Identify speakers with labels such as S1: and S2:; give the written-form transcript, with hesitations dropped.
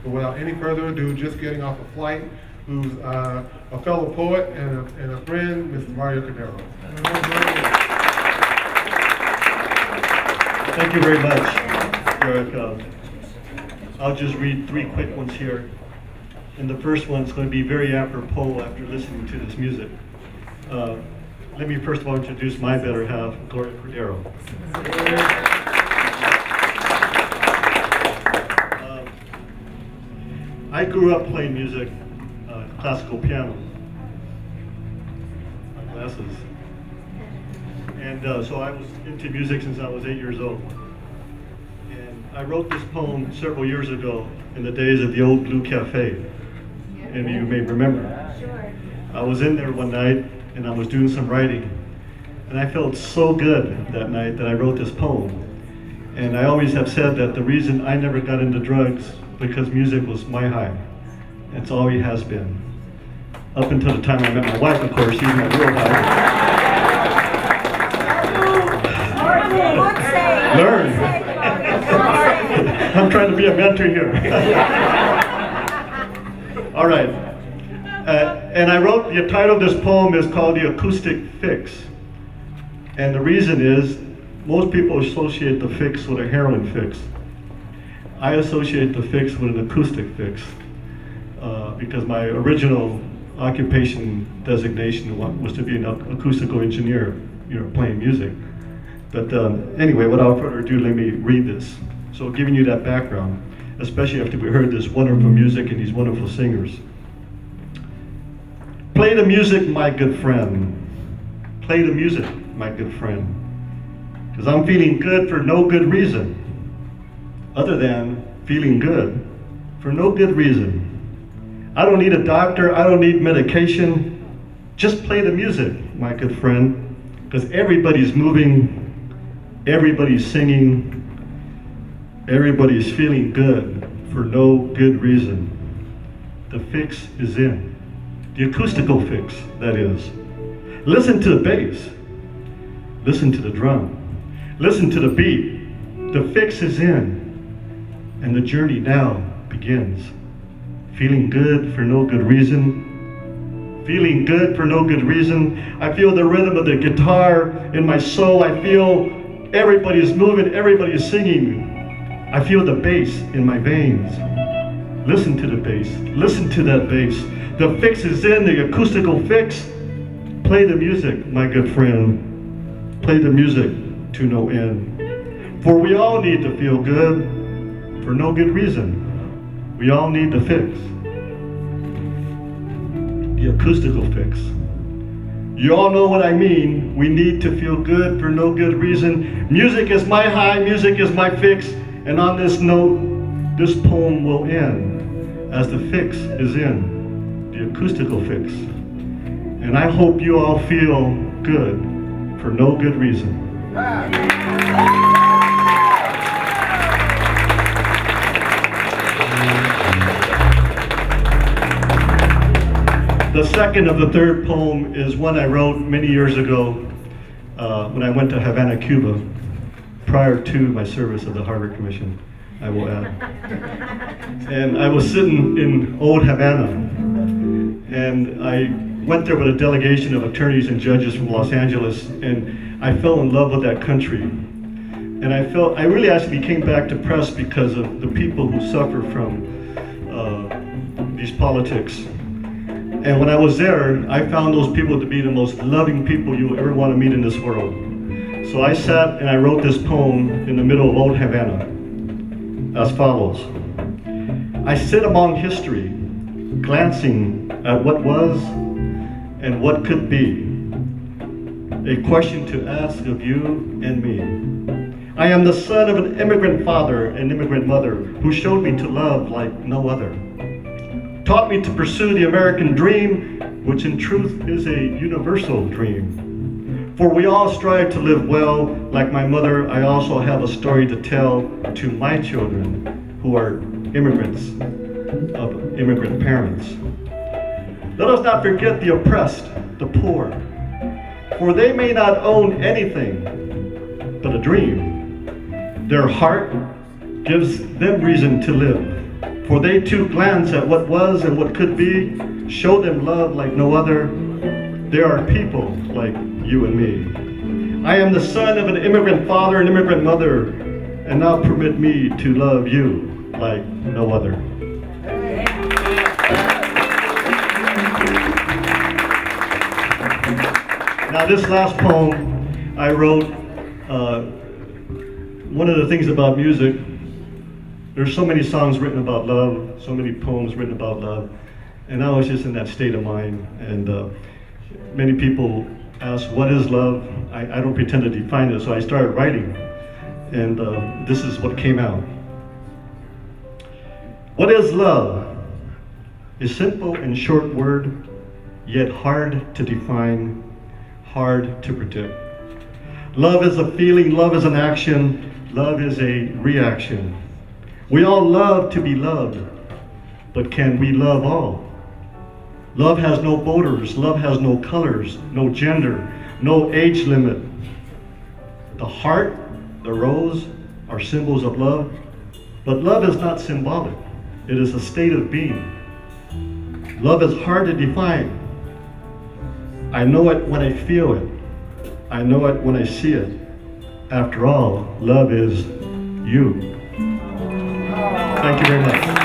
S1: But without any further ado, just getting off a flight, who's a fellow poet and a friend, Mr. Mario Cordero.
S2: Thank you very much, Eric. I'll just read 3 quick ones here. And the first one's going to be very apropos after listening to this music. Let me first of all introduce my better half, Mario Cordero. I grew up playing music, classical piano. My glasses. And so I was into music since I was 8 years old. And I wrote this poem several years ago in the days of the old Blue Cafe. Maybe you may remember.
S3: Sure.
S2: I was in there one night and I was doing some writing. And I felt so good that night that I wrote this poem. And I always have said that the reason I never got into drugs because music was my high. It's always has been. Up until the time I met my wife, of course, she's my real high. Learn. I'm trying to be a mentor here. All right. And I wrote, the title of this poem is called The Acoustic Fix. And the reason is, most people associate the fix with a heroin fix. I associate the fix with an acoustic fix because my original occupation designation was to be an acoustical engineer, playing music. But anyway, without further ado, let me read this. So giving you that background, especially after we heard this wonderful music and these wonderful singers. Play the music, my good friend. Play the music, my good friend. Because I'm feeling good for no good reason, other than feeling good for no good reason. I don't need a doctor, I don't need medication. Just play the music, my good friend. Because everybody's moving, everybody's singing, everybody's feeling good for no good reason. The fix is in. The acoustical fix, that is. Listen to the bass. Listen to the drum. Listen to the beat. The fix is in. And the journey now begins. Feeling good for no good reason. Feeling good for no good reason. I feel the rhythm of the guitar in my soul. I feel everybody's moving, everybody's singing. I feel the bass in my veins. Listen to the bass. Listen to that bass. The fix is in, the acoustical fix. Play the music, my good friend. Play the music to no end. For we all need to feel good for no good reason. We all need the fix. The acoustical fix. You all know what I mean. We need to feel good for no good reason. Music is my high, music is my fix. And on this note, this poem will end as the fix is in, the acoustical fix. And I hope you all feel good for no good reason. The second of the third poem is one I wrote many years ago when I went to Havana, Cuba, prior to my service of the Harbor Commission, I will add. And I was sitting in old Havana, and I went there with a delegation of attorneys and judges from Los Angeles, and I fell in love with that country. And I really actually came back depressed because of the people who suffer from these politics. And when I was there, I found those people to be the most loving people you will ever want to meet in this world. So I sat and I wrote this poem in the middle of old Havana, as follows. I sit among history, glancing at what was and what could be. A question to ask of you and me. I am the son of an immigrant father and immigrant mother who showed me to love like no other. Taught me to pursue the American dream, which in truth is a universal dream. For we all strive to live well. Like my mother, I also have a story to tell to my children who are immigrants of immigrant parents. Let us not forget the oppressed, the poor, for they may not own anything but a dream. Their heart gives them reason to live. For they too glance at what was and what could be, show them love like no other. They are people like you and me. I am the son of an immigrant father and immigrant mother, and now permit me to love you like no other. Now this last poem I wrote, one of the things about music, there's so many songs written about love, so many poems written about love, and I was just in that state of mind. And many people ask, what is love? I don't pretend to define it, so I started writing, and this is what came out. What is love? A simple and short word, yet hard to define, hard to predict. Love is a feeling, love is an action, love is a reaction. We all love to be loved, but can we love all? Love has no borders, love has no colors, no gender, no age limit. The heart, the rose are symbols of love, but love is not symbolic. It is a state of being. Love is hard to define. I know it when I feel it. I know it when I see it. After all, love is you. Thank you very much.